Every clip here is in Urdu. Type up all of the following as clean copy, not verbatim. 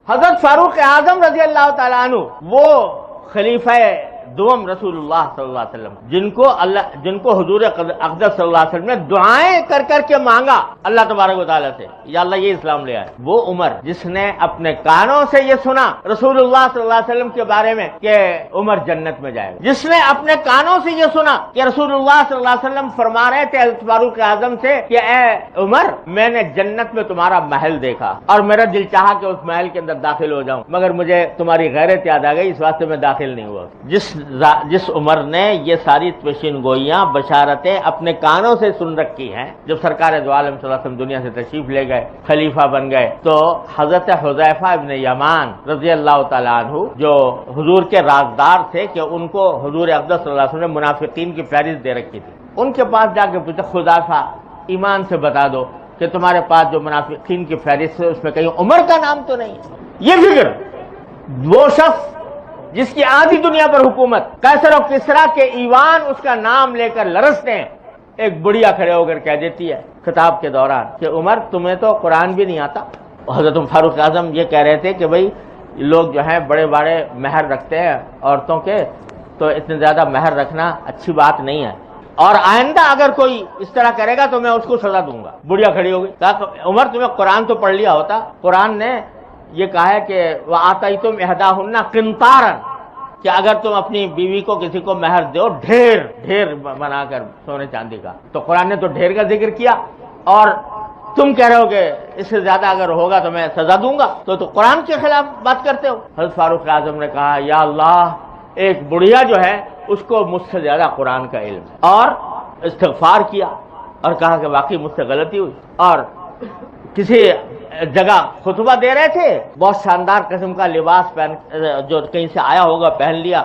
حضرت فاروق اعظم رضی اللہ تعالیٰ عنہ وہ خلیفہ دوم رسول اللہ صلی اللہ علیہ وسلم جن کو حضور اقدس صلی اللہ علیہ وسلم نے دعائیں کر کر کے مانگا اللہ تبارک و تعالیٰ سے، یا اللہ یہ اسلام لے آئے۔ وہ عمر جس نے اپنے کانوں سے یہ سنا رسول اللہ صلی اللہ علیہ وسلم کے بارے میں کہ عمر جنت میں جائے گا، جس نے اپنے کانوں سے یہ سنا کہ رسول اللہ صلی اللہ علیہ وسلم فرما رہے تھے حضرت فاروق اعظم سے کہ اے عمر، میں نے جنت میں تمہارا محل دیکھا اور میرا دل چاہا کہ اس محل کے اندر داخل ہو جاؤں، مگر مجھے تمہاری غیرت یاد آ گئی، اس واسطے میں داخل نہیں ہوا۔ جس عمر نے یہ ساری پیشین گوئیاں بشارتیں اپنے کانوں سے سن رکھی ہیں، جب سرکار دو عالم صلی اللہ علیہ وسلم دنیا سے تشریف لے گئے، خلیفہ بن گئے، تو حضرت حذیفہ ابن یمان رضی اللہ تعالیٰ عنہ جو حضور کے رازدار تھے کہ ان کو حضور اقدس صلی اللہ علیہ وسلم نے منافقین کی فہرست دے رکھی تھی، ان کے پاس جا کے پوچھا حذیفہ ایمان سے بتا دو کہ تمہارے پاس جو منافقین کی فہرست ہے اس میں کہیں عمر کا نام تو نہیں ہے؟ یہ فکر وہ شخص جس کی آدھی دنیا پر حکومت، قیصر و کسریٰ کے ایوان اس کا نام لے کر لرزتے ہیں، ایک بڑھیا کھڑے ہو کر کہہ دیتی ہے خطاب کے دوران کہ عمر تمہیں تو قرآن بھی نہیں آتا۔ حضرت فاروق اعظم یہ کہہ رہے تھے کہ بھئی لوگ جو ہیں بڑے بڑے مہر رکھتے ہیں عورتوں کے، تو اتنے زیادہ مہر رکھنا اچھی بات نہیں ہے، اور آئندہ اگر کوئی اس طرح کرے گا تو میں اس کو سزا دوں گا۔ بڑھیا کھڑی ہو گئی، کہا عمر تمہیں قرآن تو پڑھ لیا ہوتا، قرآن نے یہ کہا ہے کہ وَآتَيْتُمْ إِحْدَاهُنَّ قِنطَارًا، کہ اگر تم اپنی بیوی کو کسی کو مہر دو ڈھیر بنا کر سونے چاندی کا، تو قرآن نے تو ڈھیر کا ذکر کیا، اور تم کہہ رہے ہو کہ اس سے زیادہ اگر ہوگا تو میں سزا دوں گا، تو قرآن کے خلاف بات کرتے ہو۔ حضرت فاروق اعظم نے کہا یا اللہ، ایک بڑھیا جو ہے اس کو مجھ سے زیادہ قرآن کا علم ہے، اور استغفار کیا اور کہا کہ واقعی مجھ سے غلطی ہوئی، اور کسی جگہ خطبہ دے رہے تھے، بہت شاندار قسم کا لباس پہن جو کہیں سے آیا ہوگا پہن لیا،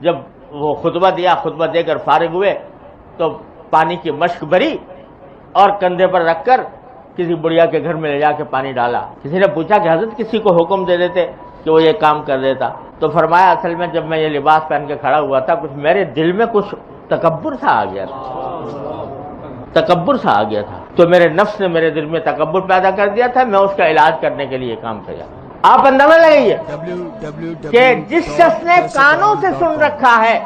جب وہ خطبہ دیا، خطبہ دے کر فارغ ہوئے تو پانی کی مشک بھری اور کندھے پر رکھ کر کسی بڑھیا کے گھر میں لے جا کے پانی ڈالا۔ کسی نے پوچھا کہ حضرت کسی کو حکم دے دیتے کہ وہ یہ کام کر دیتا، تو فرمایا اصل میں جب میں یہ لباس پہن کے کھڑا ہوا تھا کچھ میرے دل میں کچھ تکبر سا آ گیا تھا، تو میرے نفس نے میرے دل میں تکبر پیدا کر دیا تھا، میں اس کا علاج کرنے کے لیے کام کیا۔ آپ اندازہ لگائیے کہ جس شخص نے کانوں سے سن رکھا ہے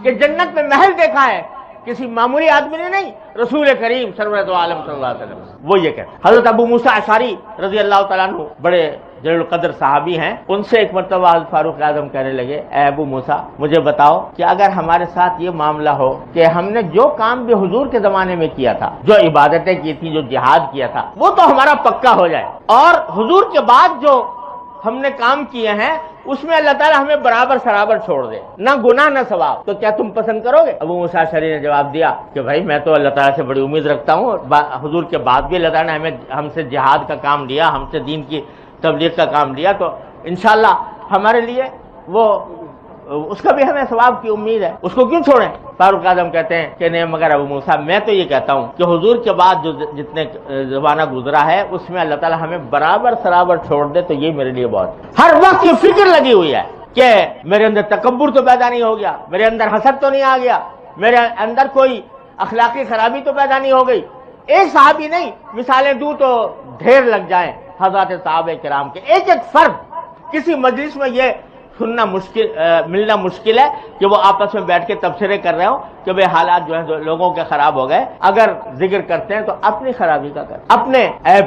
کہ جنت میں محل دیکھا ہے، کسی معمولی آدمی نے نہیں، رسول کریم سرور دو عالم صلی اللہ علیہ وسلم وہ یہ کہتے۔ حضرت ابو موسیٰ اشعری رضی اللہ تعالیٰ عنہ بڑے جلیل القدر صحابی ہیں، ان سے ایک مرتبہ حضرت فاروق اعظم کہنے لگے اے ابو موسیٰ مجھے بتاؤ کہ اگر ہمارے ساتھ یہ معاملہ ہو کہ ہم نے جو کام بھی حضور کے زمانے میں کیا تھا، جو عبادتیں کی تھی، جو جہاد کیا تھا، وہ تو ہمارا پکا ہو جائے، اور حضور کے بعد جو ہم نے کام کیے ہیں اس میں اللہ تعالیٰ ہمیں برابر سرابر چھوڑ دے، نہ گناہ نہ ثواب، تو کیا تم پسند کرو گے؟ ابو موسیٰ اشعری نے جواب دیا کہ بھائی میں تو اللہ تعالیٰ سے بڑی امید رکھتا ہوں، حضور کے بعد بھی اللہ تعالیٰ نے ہم سے جہاد کا کام لیا، ہم سے دین کی تبلیغ کا کام لیا، تو انشاءاللہ ہمارے لیے وہ اس کا بھی ہمیں ثواب کی امید ہے، اس کو کیوں چھوڑیں؟ فاروق اعظم کہتے ہیں کہ نہیں مگر ابو موسیٰ میں تو یہ کہتا ہوں کہ حضور کے بعد جو جتنے زمانہ گزرا ہے اس میں اللہ تعالیٰ ہمیں برابر سرابر چھوڑ دے تو یہ میرے لیے بہت ہے۔ ہر وقت یہ فکر لگی ہوئی ہے کہ میرے اندر تکبر تو پیدا نہیں ہو گیا، میرے اندر حسد تو نہیں آ گیا، میرے اندر کوئی اخلاقی خرابی تو پیدا نہیں ہو گئی۔ ایک صحابی نہیں، مثالیں دوں تو ڈھیر لگ جائیں حضرات صحابہ کرام کے، ایک ایک فرد کسی مجلس میں یہ سننا ملنا مشکل ہے کہ وہ آپس میں بیٹھ کے تبصرے کر رہے ہوں کہ بھئی حالات جو ہیں لوگوں کے خراب ہو گئے، اگر ذکر کرتے ہیں تو اپنی خرابی کا کریں، اپنے عیب